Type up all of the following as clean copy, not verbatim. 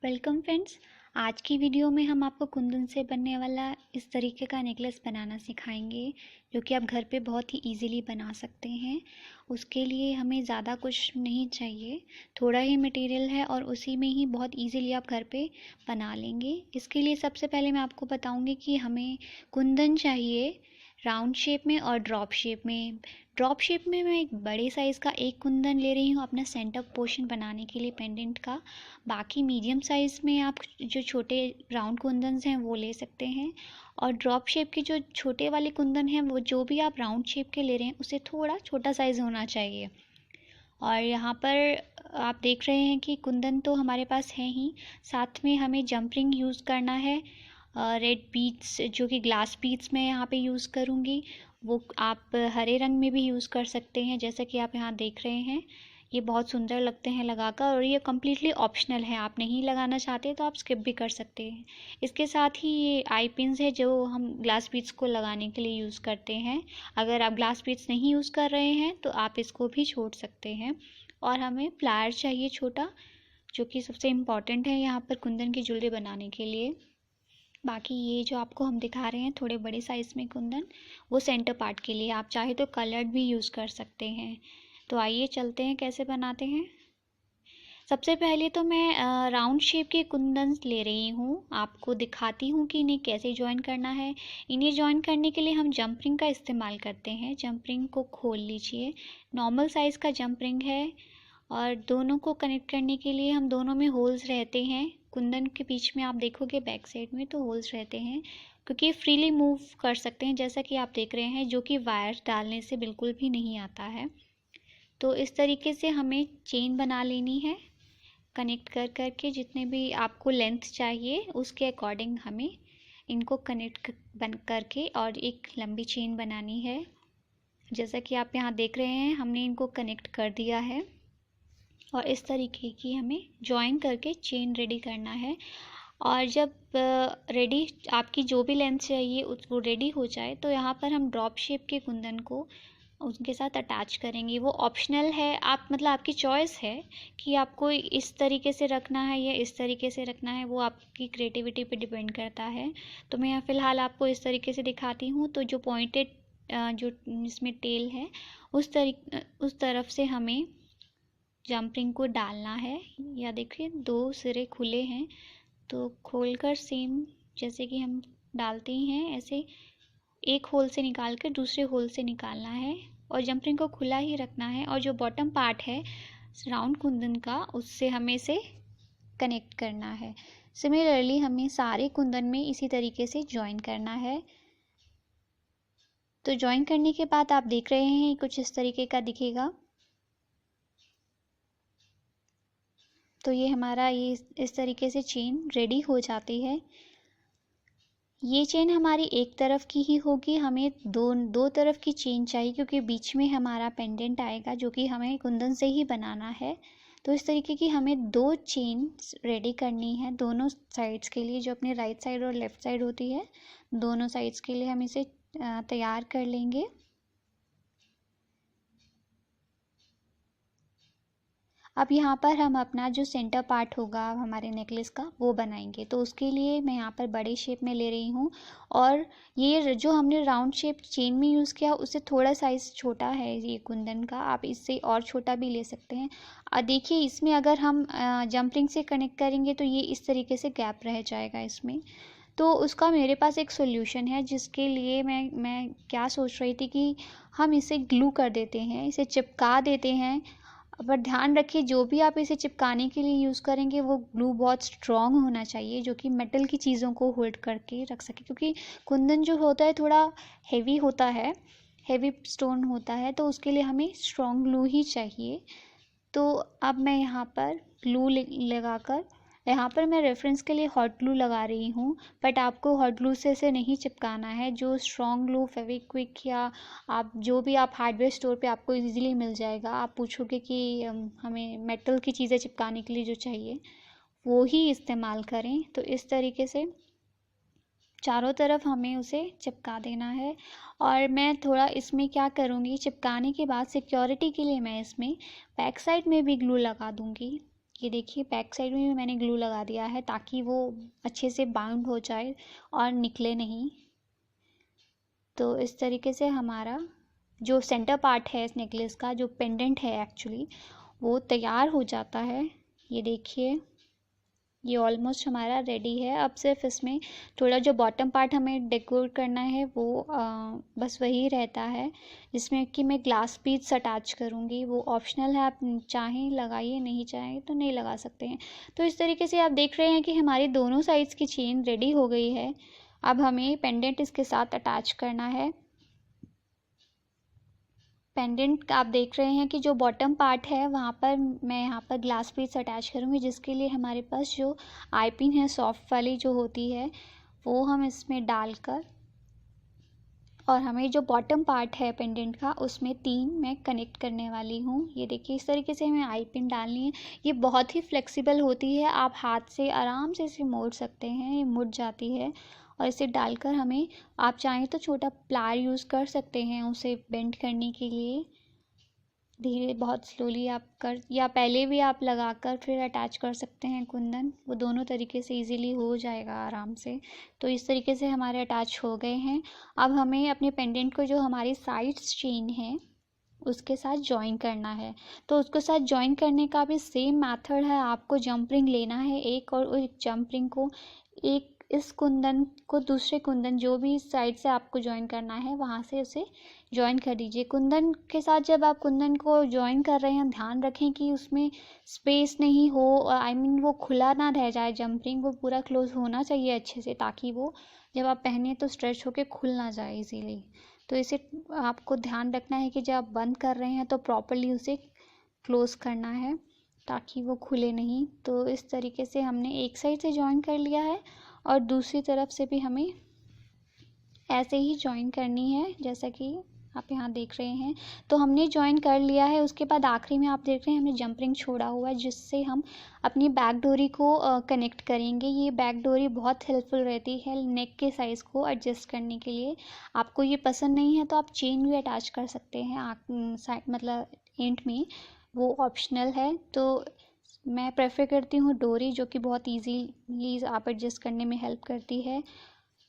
Welcome friends. आज की video में हम आपको कुंदन से बनने वाला इस तरीके का नेकलेस बनाना सिखाएंगे, जो कि आप घर पे बहुत ही इजीली बना सकते हैं। उसके लिए हमें ज़्यादा कुछ नहीं चाहिए, थोड़ा ही मटेरियल है और उसी में ही बहुत इजीली आप घर पे बना लेंगे। इसके लिए सबसे पहले मैं आपको बताऊंगी कि हमें कुंदन चाहिए राउंड शेप में और ड्रॉप शेप में। ड्रॉप शेप में मैं एक बड़े साइज़ का एक कुंदन ले रही हूँ अपना सेंटर पोर्शन बनाने के लिए पेंडेंट का। बाकी मीडियम साइज़ में आप जो छोटे राउंड कुंदन्स हैं वो ले सकते हैं, और ड्रॉप शेप के जो छोटे वाले कुंदन हैं वो जो भी आप राउंड शेप के ले रहे हैं उससे थोड़ा छोटा साइज़ होना चाहिए। और यहाँ पर आप देख रहे हैं कि कुंदन तो हमारे पास है ही, साथ में हमें जंप रिंग यूज़ करना है। रेड बीड्स जो कि ग्लास बीड्स मैं यहाँ पे यूज़ करूँगी, वो आप हरे रंग में भी यूज़ कर सकते हैं जैसा कि आप यहाँ देख रहे हैं। ये बहुत सुंदर लगते हैं लगाकर, और ये कम्प्लीटली ऑप्शनल है, आप नहीं लगाना चाहते तो आप स्किप भी कर सकते हैं। इसके साथ ही ये आई पिन्स है जो हम ग्लास बीड्स को लगाने के लिए यूज़ करते हैं। अगर आप ग्लास बीड्स नहीं यूज़ कर रहे हैं तो आप इसको भी छोड़ सकते हैं। और हमें प्लायर चाहिए छोटा, जो कि सबसे इम्पॉर्टेंट है यहाँ पर कुंदन की ज्वेलरी बनाने के लिए। बाकी ये जो आपको हम दिखा रहे हैं थोड़े बड़े साइज़ में कुंदन, वो सेंटर पार्ट के लिए, आप चाहे तो कलर्ड भी यूज़ कर सकते हैं। तो आइए चलते हैं कैसे बनाते हैं। सबसे पहले तो मैं राउंड शेप के कुंदन ले रही हूँ, आपको दिखाती हूँ कि इन्हें कैसे जॉइन करना है। इन्हें जॉइन करने के लिए हम जंप रिंग का इस्तेमाल करते हैं। जंप रिंग को खोल लीजिए, नॉर्मल साइज़ का जंप रिंग है, और दोनों को कनेक्ट करने के लिए हम दोनों में होल्स रहते हैं। कुंदन के बीच में आप देखोगे बैक साइड में तो होल्स रहते हैं, क्योंकि फ्रीली मूव कर सकते हैं जैसा कि आप देख रहे हैं, जो कि वायर डालने से बिल्कुल भी नहीं आता है। तो इस तरीके से हमें चेन बना लेनी है, कनेक्ट कर करके जितने भी आपको लेंथ चाहिए उसके अकॉर्डिंग हमें इनको कनेक्ट बन करके और एक लंबी चेन बनानी है। जैसा कि आप यहाँ देख रहे हैं हमने इनको कनेक्ट कर दिया है, और इस तरीके की हमें जॉइन करके चेन रेडी करना है। और जब रेडी आपकी जो भी लेंथ चाहिए वो रेडी हो जाए तो यहाँ पर हम ड्रॉप शेप के कुंदन को उनके साथ अटैच करेंगे। वो ऑप्शनल है, आप मतलब आपकी चॉइस है कि आपको इस तरीके से रखना है या इस तरीके से रखना है, वो आपकी क्रिएटिविटी पे डिपेंड करता है। तो मैं यहाँ फ़िलहाल आपको इस तरीके से दिखाती हूँ। तो जो पॉइंटेड जो इसमें टेल है उस तरफ से हमें जंपिंग को डालना है। या देखिए दो सिरे खुले हैं, तो खोलकर सेम जैसे कि हम डालते ही हैं ऐसे एक होल से निकाल कर दूसरे होल से निकालना है, और जंपिंग को खुला ही रखना है। और जो बॉटम पार्ट है राउंड कुंदन का उससे हमें इसे कनेक्ट करना है। सिमिलरली हमें सारे कुंदन में इसी तरीके से जॉइन करना है। तो जॉइन करने के बाद आप देख रहे हैं कुछ इस तरीके का दिखेगा। तो ये हमारा ये इस तरीके से चेन रेडी हो जाती है। ये चेन हमारी एक तरफ की ही होगी, हमें दो तरफ की चेन चाहिए क्योंकि बीच में हमारा पेंडेंट आएगा जो कि हमें कुंदन से ही बनाना है। तो इस तरीके की हमें दो चेन रेडी करनी है दोनों साइड्स के लिए, जो अपने राइट साइड और लेफ़्ट साइड होती है, दोनों साइड्स के लिए हम इसे तैयार कर लेंगे। अब यहाँ पर हम अपना जो सेंटर पार्ट होगा हमारे नेकलेस का वो बनाएंगे। तो उसके लिए मैं यहाँ पर बड़े शेप में ले रही हूँ, और ये जो हमने राउंड शेप चेन में यूज़ किया उससे थोड़ा साइज़ छोटा है ये कुंदन का, आप इससे और छोटा भी ले सकते हैं। देखिए इसमें अगर हम जंपरिंग से कनेक्ट करेंगे तो ये इस तरीके से गैप रह जाएगा इसमें। तो उसका मेरे पास एक सॉल्यूशन है, जिसके लिए मैं क्या सोच रही थी कि हम इसे ग्लू कर देते हैं, इसे चिपका देते हैं। पर ध्यान रखिए जो भी आप इसे चिपकाने के लिए यूज़ करेंगे वो ग्लू बहुत स्ट्रॉन्ग होना चाहिए, जो कि मेटल की चीज़ों को होल्ड करके रख सके, क्योंकि कुंदन जो होता है थोड़ा हेवी होता है, हेवी स्टोन होता है, तो उसके लिए हमें स्ट्रॉन्ग ग्लू ही चाहिए। तो अब मैं यहाँ पर ग्लू लगाकर, यहाँ पर मैं रेफरेंस के लिए हॉट ग्लू लगा रही हूँ, बट आपको हॉट ग्लू से इसे नहीं चिपकाना है। जो स्ट्रॉन्ग ग्लू फेविक्विक या आप जो भी आप हार्डवेयर स्टोर पे आपको इजीली मिल जाएगा, आप पूछोगे कि हमें मेटल की चीज़ें चिपकाने के लिए जो चाहिए वो ही इस्तेमाल करें। तो इस तरीके से चारों तरफ हमें उसे चिपका देना है। और मैं थोड़ा इसमें क्या करूँगी, चिपकाने के बाद सिक्योरिटी के लिए मैं इसमें बैक साइड में भी ग्लू लगा दूँगी, ये देखिए बैक साइड में भी मैंने ग्लू लगा दिया है ताकि वो अच्छे से बाउंड हो जाए और निकले नहीं। तो इस तरीके से हमारा जो सेंटर पार्ट है इस नेकलेस का, जो पेंडेंट है एक्चुअली, वो तैयार हो जाता है। ये देखिए ये ऑलमोस्ट हमारा रेडी है। अब सिर्फ इसमें थोड़ा जो बॉटम पार्ट हमें डेकोरेट करना है वो बस वही रहता है, जिसमें कि मैं ग्लास बीड्स अटैच करूँगी। वो ऑप्शनल है, आप चाहें लगाइए, नहीं चाहें तो नहीं लगा सकते हैं। तो इस तरीके से आप देख रहे हैं कि हमारी दोनों साइड्स की चेन रेडी हो गई है। अब हमें पेंडेंट इसके साथ अटैच करना है। पेंडेंट आप देख रहे हैं कि जो बॉटम पार्ट है वहाँ पर मैं यहाँ पर ग्लास पीस अटैच करूँगी, जिसके लिए हमारे पास जो आई पिन है सॉफ्ट वाली जो होती है वो हम इसमें डालकर, और हमें जो बॉटम पार्ट है पेंडेंट का उसमें 3 मैं कनेक्ट करने वाली हूँ। ये देखिए इस तरीके से हमें आई पिन डालनी है। ये बहुत ही फ्लेक्सिबल होती है, आप हाथ से आराम से इसे मोड़ सकते हैं, ये मुड़ जाती है। और इसे डालकर हमें, आप चाहें तो छोटा प्लायर यूज़ कर सकते हैं उसे बेंड करने के लिए। धीरे बहुत स्लोली आप कर, या पहले भी आप लगाकर फिर अटैच कर सकते हैं कुंदन, वो दोनों तरीके से इजीली हो जाएगा आराम से। तो इस तरीके से हमारे अटैच हो गए हैं। अब हमें अपने पेंडेंट को जो हमारी साइड्स चेन है उसके साथ जॉइन करना है। तो उसके साथ जॉइन करने का भी सेम मेथड है, आपको जंप रिंग लेना है एक, और उस जंप रिंग को एक इस कुंदन को दूसरे कुंदन जो भी साइड से आपको जॉइन करना है वहाँ से उसे जॉइन कर दीजिए। कुंदन के साथ जब आप कुंदन को जॉइन कर रहे हैं ध्यान रखें कि उसमें स्पेस नहीं हो, आई मीन वो खुला ना रह जाए, जंप रिंग वो पूरा क्लोज होना चाहिए अच्छे से, ताकि वो जब आप पहने तो स्ट्रेच होके खुल ना जाए इजीली। तो इसे आपको ध्यान रखना है कि जब आप बंद कर रहे हैं तो प्रॉपरली उसे क्लोज करना है ताकि वो खुले नहीं। तो इस तरीके से हमने एक साइड से जॉइन कर लिया है और दूसरी तरफ से भी हमें ऐसे ही जॉइन करनी है जैसा कि आप यहाँ देख रहे हैं। तो हमने जॉइन कर लिया है। उसके बाद आखिरी में आप देख रहे हैं हमने जंप रिंग छोड़ा हुआ है, जिससे हम अपनी बैक डोरी को कनेक्ट करेंगे। ये बैक डोरी बहुत हेल्पफुल रहती है नेक के साइज़ को एडजस्ट करने के लिए। आपको ये पसंद नहीं है तो आप चेन भी अटैच कर सकते हैं साइड, मतलब एंड में, वो ऑप्शनल है। तो मैं प्रेफर करती हूँ डोरी, जो कि बहुत ईजीली आप एडजस्ट करने में हेल्प करती है।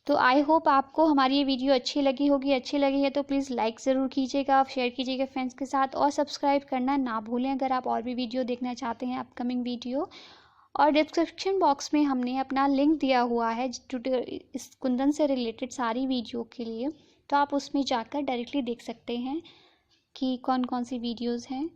तो आई होप आपको हमारी ये वीडियो अच्छी लगी होगी। अच्छी लगी है तो प्लीज़ लाइक ज़रूर कीजिएगा, शेयर कीजिएगा फ्रेंड्स के साथ, और सब्सक्राइब करना ना भूलें अगर आप और भी वीडियो देखना चाहते हैं, अपकमिंग वीडियो। और डिस्क्रिप्शन बॉक्स में हमने अपना लिंक दिया हुआ है इस कुंदन से रिलेटेड सारी वीडियो के लिए, तो आप उसमें जाकर डायरेक्टली देख सकते हैं कि कौन कौन सी वीडियोज़ हैं।